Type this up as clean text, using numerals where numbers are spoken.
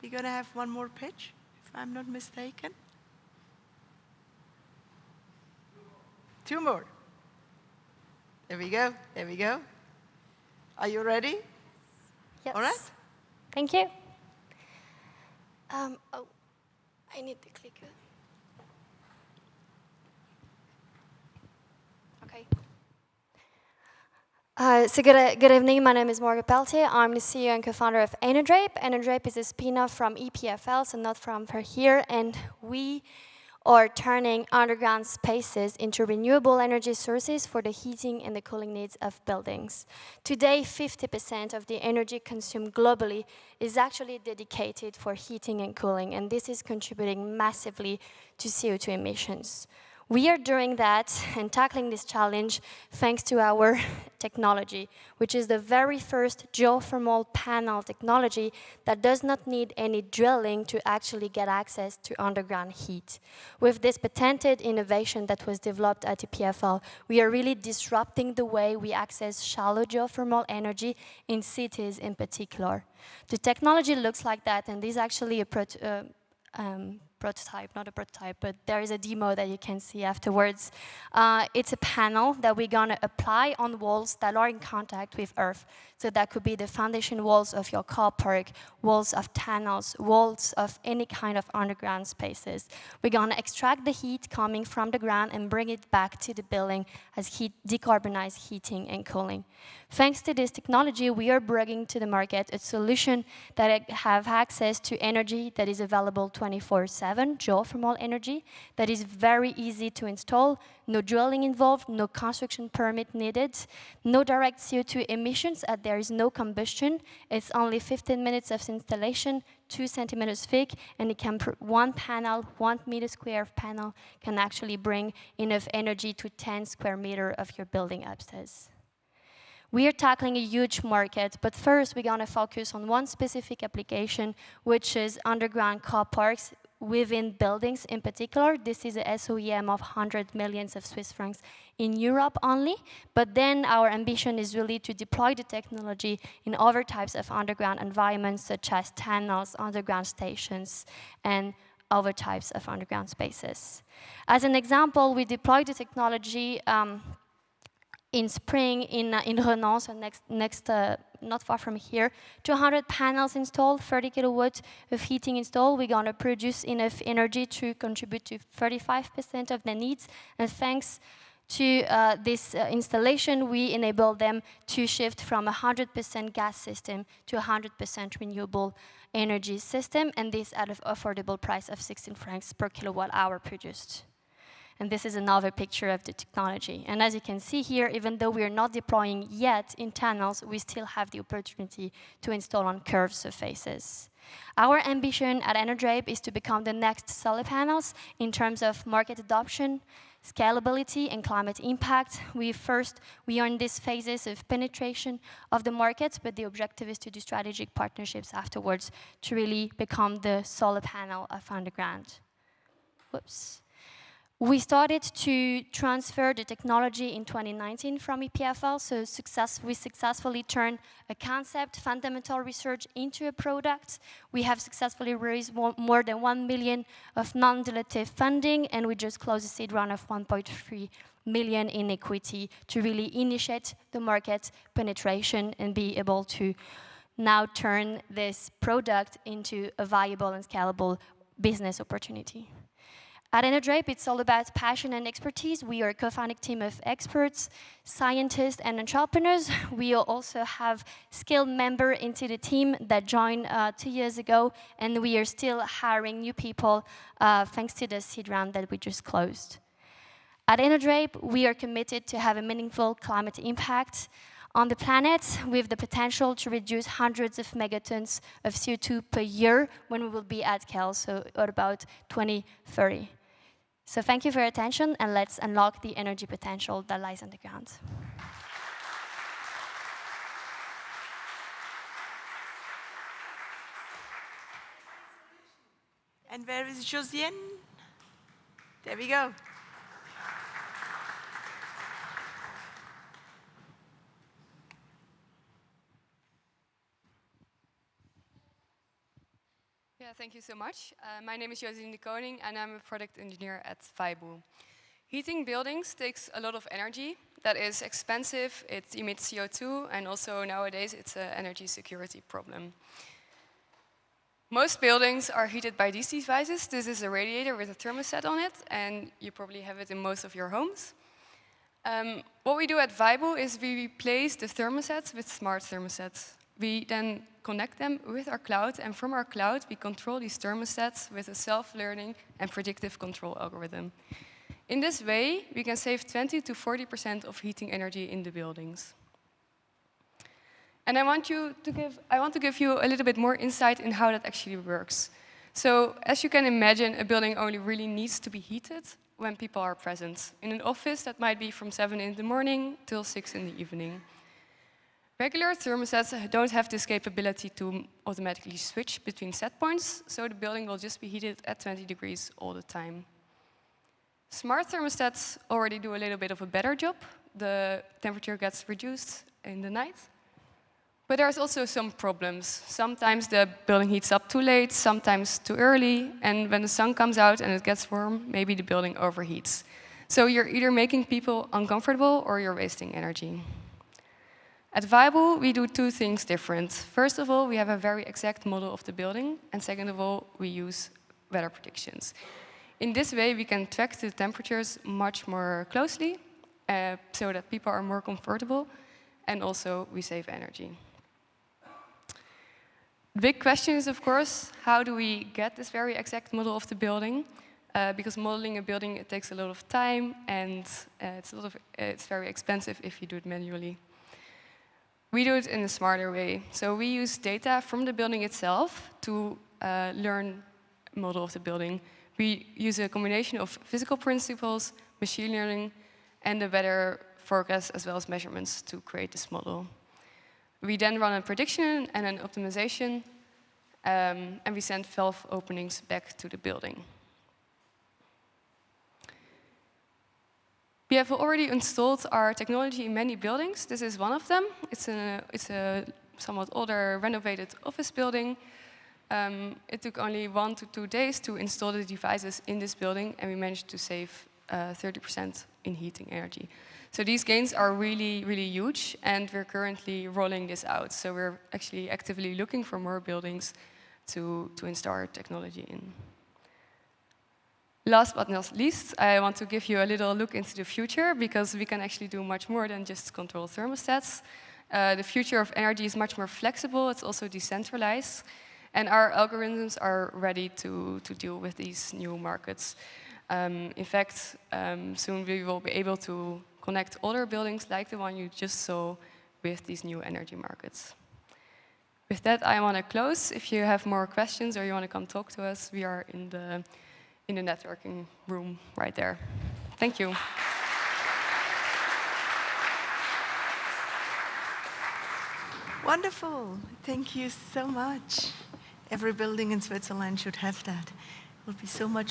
we're going to have one more pitch, if I'm not mistaken. 2 more. There we go. There we go. Are you ready? Yes. All right. Thank you. Oh, I need the clicker. Okay. So good evening. My name is Morgan Peltier. I'm the CEO and co-founder of Enerdrape. Enerdrape is a spin-off from EPFL, so not from here. And we are turning underground spaces into renewable energy sources for the heating and the cooling needs of buildings. Today, 50% of the energy consumed globally is actually dedicated for heating and cooling, and this is contributing massively to CO2 emissions. We are doing that and tackling this challenge thanks to our technology, which is the very first geothermal panel technology that does not need any drilling to actually get access to underground heat. With this patented innovation that was developed at EPFL, we are really disrupting the way we access shallow geothermal energy in cities in particular. The technology looks like that, and this is actually a prototype, not a prototype, but there is a demo that you can see afterwards. It's a panel that we're gonna apply on walls that are in contact with earth. So that could be the foundation walls of your car park, walls of tunnels, walls of any kind of underground spaces. We're gonna extract the heat coming from the ground and bring it back to the building as decarbonized heating and cooling. Thanks to this technology, we are bringing to the market a solution that have access to energy that is available 24/7, geothermal energy, that is very easy to install, no drilling involved, no construction permit needed, no direct CO2 emissions as there is no combustion. It's only 15 minutes of installation, 2 centimeters thick, and it can one panel, 1 meter square of panel can actually bring enough energy to 10 square meter of your building upstairs. We are tackling a huge market, but first we're gonna focus on one specific application, which is underground car parks within buildings in particular. This is a SOEM of 100 millions of Swiss francs in Europe only, but then our ambition is really to deploy the technology in other types of underground environments, such as tunnels, underground stations, and other types of underground spaces. As an example, we deployed the technology in spring in Renan, so not far from here, 200 panels installed, 30 kilowatts of heating installed. We're gonna produce enough energy to contribute to 35% of the needs, and thanks to this installation, we enable them to shift from a 100% gas system to a 100% renewable energy system, and this at an affordable price of 16 francs per kilowatt hour produced. And this is another picture of the technology. And as you can see here, even though we are not deploying yet in tunnels, we still have the opportunity to install on curved surfaces. Our ambition at Enerdrape is to become the next solar panels in terms of market adoption, scalability, and climate impact. We are in these phases of penetration of the market, but the objective is to do strategic partnerships afterwards to really become the solar panel of underground. Whoops. We started to transfer the technology in 2019 from EPFL, so we successfully turned a concept, fundamental research into a product. We have successfully raised more than 1 million of non-dilutive funding, and we just closed a seed round of 1.3 million in equity to really initiate the market penetration and be able to now turn this product into a viable and scalable business opportunity. At Enerdrape, it's all about passion and expertise. We are a co-founding team of experts, scientists, and entrepreneurs. We also have skilled members into the team that joined 2 years ago, and we are still hiring new people thanks to the seed round that we just closed. At Enerdrape, we are committed to have a meaningful climate impact on the planet with the potential to reduce hundreds of megatons of CO2 per year when we will be at scale, so at about 2030. So thank you for your attention, and let's unlock the energy potential that lies underground. And where is Josiane? There we go. Yeah, thank you so much. My name is Josine de Koning, and I'm a product engineer at Viboo. Heating buildings takes a lot of energy. That is expensive, it emits CO2, and also nowadays it's an energy security problem. Most buildings are heated by these devices. This is a radiator with a thermostat on it, and you probably have it in most of your homes. What we do at Viboo is we replace the thermostats with smart thermostats. We then connect them with our cloud, and from our cloud we control these thermostats with a self-learning and predictive control algorithm. In this way, we can save 20 to 40% of heating energy in the buildings. And I want to give you a little bit more insight in how that actually works. So, as you can imagine, a building only really needs to be heated when people are present. In an office, that might be from 7 in the morning till 6 in the evening. Regular thermostats don't have this capability to automatically switch between set points, so the building will just be heated at 20 degrees all the time. Smart thermostats already do a little bit of a better job. The temperature gets reduced in the night. But there's also some problems. Sometimes the building heats up too late, sometimes too early, and when the sun comes out and it gets warm, maybe the building overheats. So you're either making people uncomfortable or you're wasting energy. At Viboo, we do two things different. First of all, we have a very exact model of the building, and second of all, we use weather predictions. In this way, we can track the temperatures much more closely, so that people are more comfortable, and also we save energy. The big question is, of course, how do we get this very exact model of the building? Because modeling a building, it takes a lot of time, and it's very expensive if you do it manually. We do it in a smarter way. So we use data from the building itself to learn a model of the building. We use a combination of physical principles, machine learning, and the weather forecast, as well as measurements to create this model. We then run a prediction and an optimization, and we send valve openings back to the building. We have already installed our technology in many buildings. This is one of them. It's a somewhat older, renovated office building. It took only 1 to 2 days to install the devices in this building, and we managed to save 30% in heating energy. So these gains are really, really huge, and we're currently rolling this out. So we're actually actively looking for more buildings to install our technology in. Last but not least, I want to give you a little look into the future, because we can actually do much more than just control thermostats. The future of energy is much more flexible, it's also decentralized, and our algorithms are ready to deal with these new markets. In fact, soon we will be able to connect other buildings like the one you just saw with these new energy markets. With that, I want to close. If you have more questions or you want to come talk to us, we are in the networking room right there. Thank you. Wonderful. Thank you so much. Every building in Switzerland should have that. It will be so much